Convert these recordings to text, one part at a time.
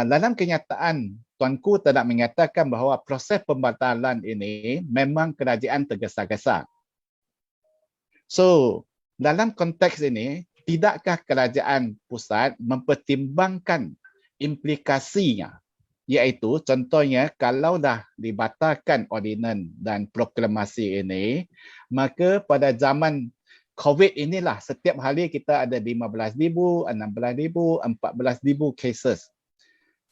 Dalam kenyataan, Tuanku tidak mengatakan bahawa proses pembatalan ini memang kerajaan tergesa-gesa. So, dalam konteks ini, tidakkah kerajaan pusat mempertimbangkan implikasinya? Iaitu contohnya kalau dah dibatalkan ordinan dan proklamasi ini, maka pada zaman COVID inilah setiap hari kita ada 15,000, 16,000, 14,000 cases.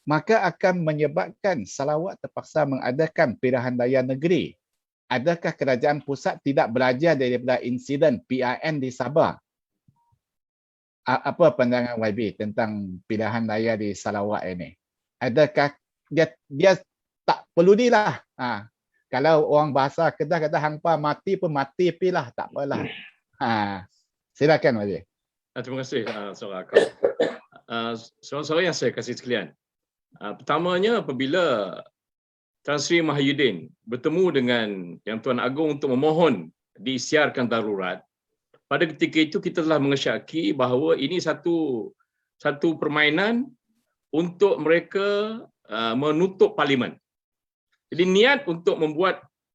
Maka akan menyebabkan Sarawak terpaksa mengadakan pilihan raya negeri. Adakah kerajaan pusat tidak belajar daripada insiden PRN di Sabah? Apa pandangan YB tentang pilihan raya di Sarawak ini? Adakah dia tak perlu dilah? Kalau orang bahasa Kedah kata hangpa mati pun mati pilah, tak apalah. Silakan YB. Terima kasih Saudara Akal. Saudara-saudara yang saya kasih sekalian. Pertamanya apabila Tan Sri Mahyudin bertemu dengan Yang Tuan Agong untuk memohon diisytiharkan darurat, pada ketika itu kita telah mengesyaki bahawa ini satu permainan untuk mereka menutup parlimen. Jadi niat untuk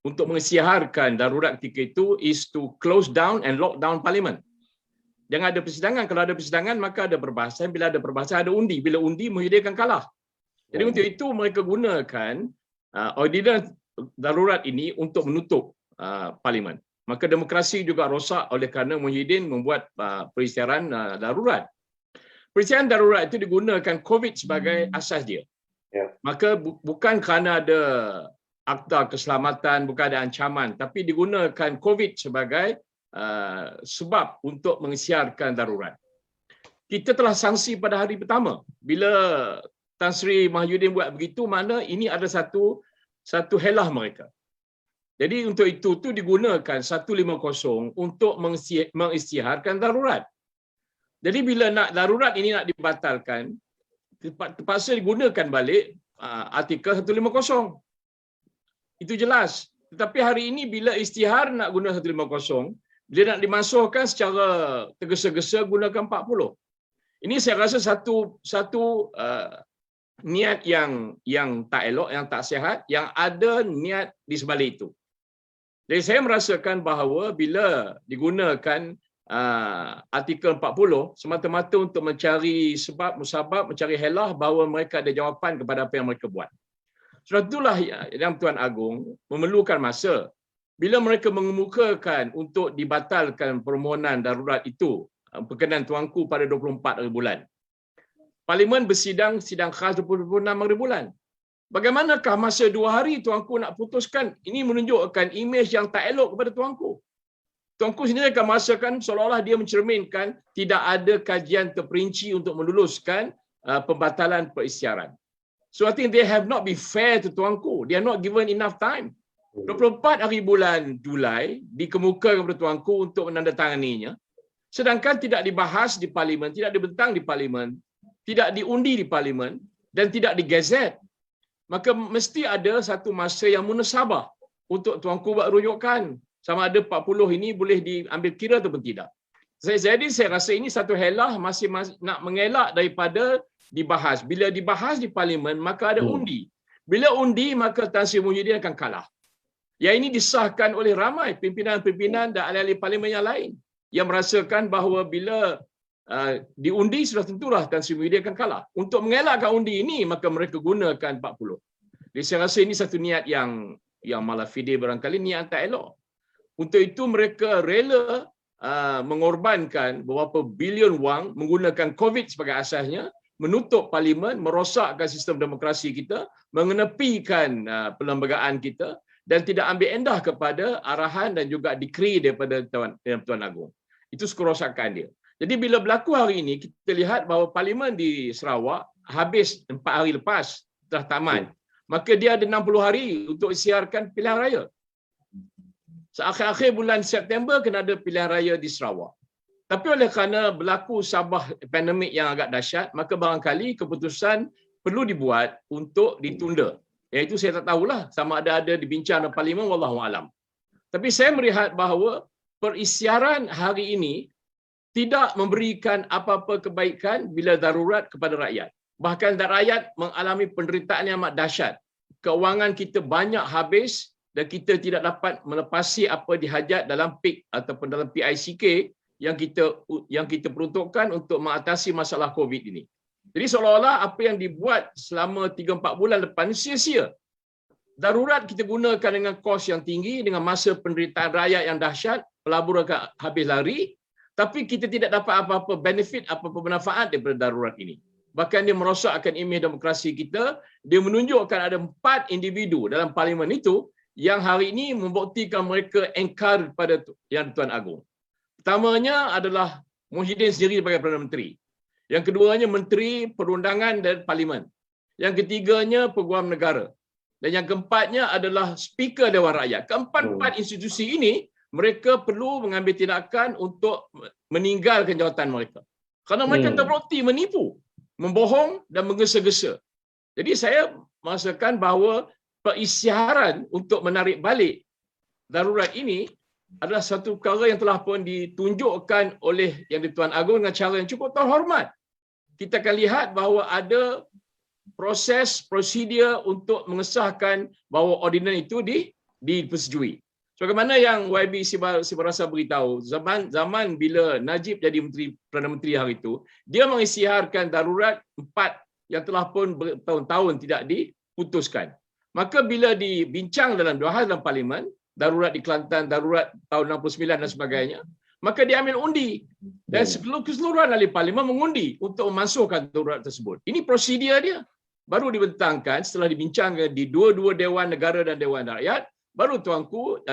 mengisytiharkan darurat ketika itu is to close down and lock down parlimen. Jangan ada persidangan. Kalau ada persidangan maka ada perbahasan. Bila ada perbahasan ada undi. Bila undi Mahyudin akan kalah. Jadi untuk itu mereka gunakan ordinan darurat ini untuk menutup parlimen. Maka demokrasi juga rosak oleh kerana Muhyiddin membuat peristiharaan darurat. Peristiharaan darurat itu digunakan COVID sebagai asas dia. Maka bukan kerana ada akta keselamatan, bukan ada ancaman, tapi digunakan COVID sebagai sebab untuk mengisytiharkan darurat. Kita telah sanksi pada hari pertama. Bila Tan Sri Mahyudin buat begitu, mana ini ada satu helah mereka. Jadi untuk itu digunakan 150 untuk mengisytiharkan darurat. Jadi bila darurat ini nak dibatalkan, terpaksa digunakan balik artikel 150. Itu jelas. Tetapi hari ini bila isytihar nak guna 150, bila nak dimasukkan secara tergesa-gesa gunakan 40. Ini saya rasa satu niat yang tak elok, yang tak sihat, yang ada niat di sebalik itu. Jadi saya merasakan bahawa bila digunakan artikel 40 semata-mata untuk mencari sebab, musabab, mencari helah bahawa mereka ada jawapan kepada apa yang mereka buat. Sebab itulah yang Tuan Agong memerlukan masa. Bila mereka mengemukakan untuk dibatalkan permohonan darurat itu, perkenan tuanku pada 24 hari bulan. Parlimen bersidang khas 26 hari bulan. Bagaimanakah masa 2 hari tuanku nak putuskan? Ini menunjukkan imej yang tak elok kepada tuanku. Tuanku sendiri akan merasakan seolah-olah dia mencerminkan tidak ada kajian terperinci untuk meluluskan pembatalan perisytiharan. So I think they have not been fair to tuanku. They are not given enough time. 24 hari bulan Julai dikemukakan kepada tuanku untuk menandatanganinya. Sedangkan tidak dibahas di parlimen, tidak dibentang di parlimen, tidak diundi di parlimen dan tidak digazet. Maka mesti ada satu masa yang munasabah untuk tuanku buat rujukan. Sama ada 40 ini boleh diambil kira ataupun tidak. Jadi saya rasa ini satu helah masih nak mengelak daripada dibahas. Bila dibahas di parlimen maka ada undi. Bila undi maka Tan Sri Muhyiddin akan kalah. Yang ini disahkan oleh ramai pimpinan-pimpinan dan ahli-ahli parlimen yang lain yang merasakan bahawa bila diundi sudah tentulah Tan Sri Muhyiddin akan kalah. Untuk mengelakkan undi ini maka mereka gunakan 40. Jadi saya rasa ini satu niat yang malah fide barangkali niat tak elok. Untuk itu mereka rela mengorbankan beberapa bilion wang menggunakan COVID sebagai asasnya, menutup parlimen, merosakkan sistem demokrasi kita, mengenepikan perlembagaan kita dan tidak ambil endah kepada arahan dan juga dekri daripada Tuan Agong. Itu kerosakan dia. Jadi bila berlaku hari ini, kita lihat bahawa parlimen di Sarawak habis 4 hari lepas telah tamat. Maka dia ada 60 hari untuk siarkan pilihan raya. Akhir-akhir bulan September kena ada pilihan raya di Sarawak. Tapi oleh kerana berlaku sabah pandemik yang agak dahsyat, maka barangkali keputusan perlu dibuat untuk ditunda. Iaitu saya tak tahulah sama ada dibincang dalam parlimen, wallahualam. Tapi saya melihat bahawa perisytiharan hari ini tidak memberikan apa-apa kebaikan bila darurat kepada rakyat. Bahkan rakyat mengalami penderitaan yang amat dahsyat. Kewangan kita banyak habis dan kita tidak dapat melepasi apa dihajat dalam PIK ataupun dalam PICK yang kita peruntukkan untuk mengatasi masalah COVID ini. Jadi seolah-olah apa yang dibuat selama 3-4 bulan lepas ini sia-sia. Darurat kita gunakan dengan kos yang tinggi, dengan masa penderitaan rakyat yang dahsyat, pelabur akan habis lari, tapi kita tidak dapat apa-apa benefit, apa-apa manfaat daripada darurat ini. Bahkan dia merosakkan imej demokrasi kita. Dia menunjukkan ada 4 individu dalam parlimen itu yang hari ini membuktikan mereka engkar kepada Yang Tuan Agong. Pertamanya adalah Muhyiddin sendiri sebagai Perdana Menteri. Yang keduanya Menteri Perundangan dan Parlimen. Yang ketiganya Peguam Negara. Dan yang keempatnya adalah Speaker Dewan Rakyat. Keempat-empat institusi ini, mereka perlu mengambil tindakan untuk meninggalkan jawatan mereka. Kerana mereka terbukti menipu, membohong dan menggesa-gesa. Jadi saya merasakan bahawa perisytiharan untuk menarik balik darurat ini adalah satu perkara yang telah pun ditunjukkan oleh Yang di-Tuan Agong dengan cara yang cukup terhormat. Kita akan lihat bahawa ada proses, prosedur untuk mengesahkan bahawa ordinan itu dipersetujui. Sebagaimana yang YB Sibarasa beritahu, zaman bila Najib jadi Perdana Menteri hari itu, dia mengisytiharkan darurat 4 yang telah pun bertahun-tahun tidak diputuskan. Maka bila dibincang dalam 2 hal dalam Parlimen, darurat di Kelantan, darurat tahun 69 dan sebagainya, maka diambil undi. Dan keseluruhan ahli Parlimen mengundi untuk memasukkan darurat tersebut. Ini prosedur dia. Baru dibentangkan setelah dibincangkan di dua-dua Dewan Negara dan Dewan Rakyat, barulah Tuanku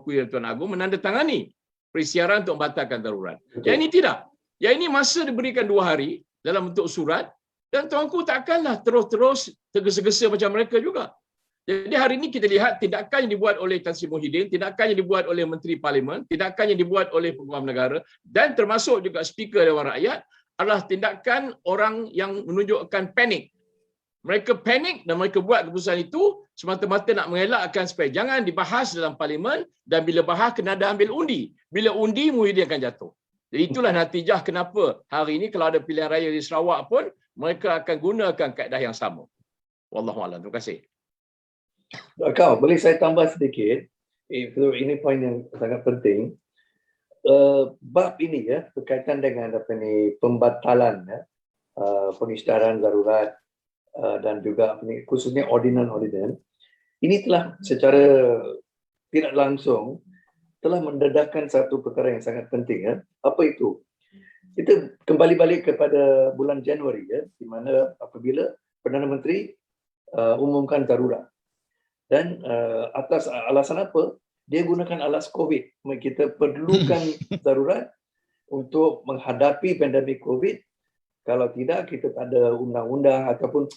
Yang Tuan Agong menandatangani perisytiharan untuk membatalkan darurat. Yang ini tidak. Yang ini masa diberikan 2 hari dalam bentuk surat dan Tuanku takkanlah terus-terus tergesa-gesa macam mereka juga. Jadi hari ini kita lihat tindakan yang dibuat oleh Tan Sri Muhyiddin, tindakan yang dibuat oleh Menteri Parlimen, tindakan yang dibuat oleh Peguam Negara dan termasuk juga Speaker Dewan Rakyat adalah tindakan orang yang menunjukkan panik. Mereka panik dan mereka buat keputusan itu semata-mata nak mengelakkan supaya jangan dibahas dalam Parlimen dan bila bahas kena ada ambil undi. Bila undi, Muhyiddin akan jatuh. Jadi itulah natijah kenapa hari ini kalau ada pilihan raya di Sarawak pun mereka akan gunakan kaedah yang sama. Wallahualam. Terima kasih. Kau, boleh saya tambah sedikit? Ini poin yang sangat penting. Bab ini ya berkaitan dengan pembatalan pengisytiharan darurat dan juga khususnya ordinan-ordinan ini telah secara tidak langsung telah mendedahkan satu perkara yang sangat penting ya. Apa itu? Kita kembali balik kepada bulan Januari ya, di mana apabila Perdana Menteri umumkan darurat dan atas alasan apa? Dia gunakan alas COVID. Kita perlukan darurat untuk menghadapi pandemik COVID. Kalau tidak, kita tak ada undang-undang ataupun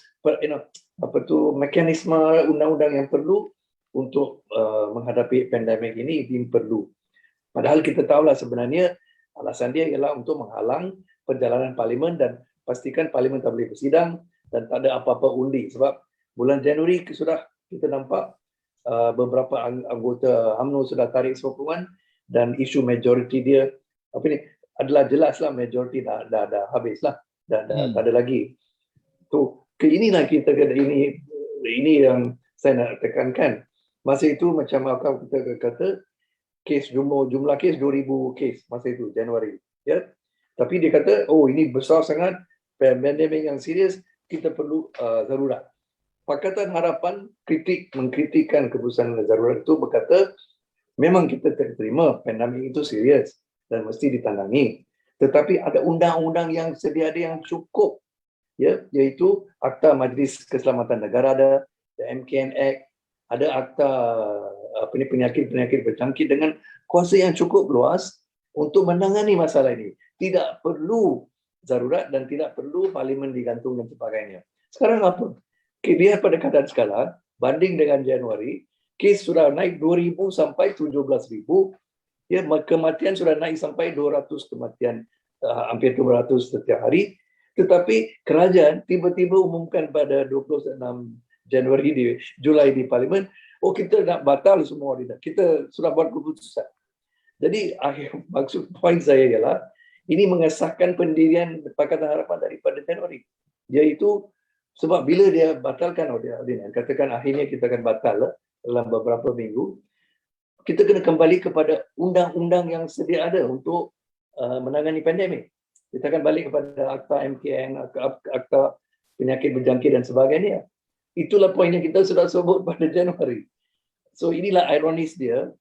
mekanisme undang-undang yang perlu untuk menghadapi pandemik ini perlu. Padahal kita tahulah sebenarnya alasan dia ialah untuk menghalang perjalanan Parlimen dan pastikan Parlimen tak boleh bersidang dan tak ada apa-apa undi. Sebab bulan Januari sudah kita nampak beberapa anggota UMNO sudah tarik sokongan dan isu majoriti dia adalah jelaslah majoriti dah habislah, dah tak ada lagi. Inilah kita ini yang saya nak tekankan. Masa itu macam apa kita kata jumlah kes 2,000 kes masa itu Januari ya. Tapi dia kata ini besar sangat, pandemik yang serius, kita perlu darurat. Pakatan Harapan mengkritikkan keputusan darurat itu, berkata memang kita terima pandemik itu serius dan mesti ditangani. Tetapi ada undang-undang yang sedia ada yang cukup, ya, iaitu Akta Majlis Keselamatan Negara ada, MKN Act, ada Akta penyakit-penyakit berjangkit dengan kuasa yang cukup luas untuk menangani masalah ini. Tidak perlu darurat dan tidak perlu Parlimen digantung dan sebagainya. Sekarang apa? Dia pada keadaan sekarang, banding dengan Januari, kes sudah naik 2,000 sampai 17,000, ya, kematian sudah naik sampai 200 kematian, hampir 200 setiap hari. Tetapi kerajaan tiba-tiba umumkan pada 26 Januari Julai di Parlimen, kita nak batal semua ordinan. Kita sudah buat keputusan. Jadi maksud poin saya ialah ini mengesahkan pendirian Pakatan Harapan daripada Januari. Iaitu sebab bila dia batalkan ordinan, katakan akhirnya kita akan batal dalam beberapa minggu, kita kena kembali kepada undang-undang yang sedia ada untuk menangani pandemik. Kita akan balik kepada Akta MKN, Akta Penyakit Berjangkit dan sebagainya. Itulah poin yang kita sudah sebut pada Januari. So inilah ironis dia.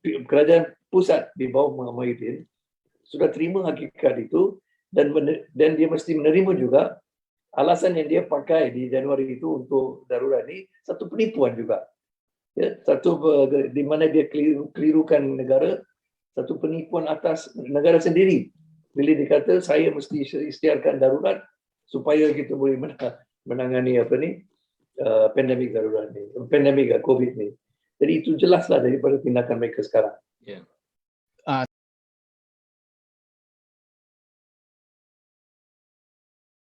Kerajaan pusat di bawah Muhyiddin sudah terima hakikat itu dan dia mesti menerima juga alasan yang dia pakai di Januari itu untuk darurat ini satu penipuan juga. Ya, satu di mana dia kelirukan negara, satu penipuan atas negara sendiri. Bila dikata saya mesti isytiharkan darurat supaya kita boleh menangani pandemik darurat ni, pandemik COVID ni. Jadi itu jelaslah daripada tindakan mereka sekarang. Ya.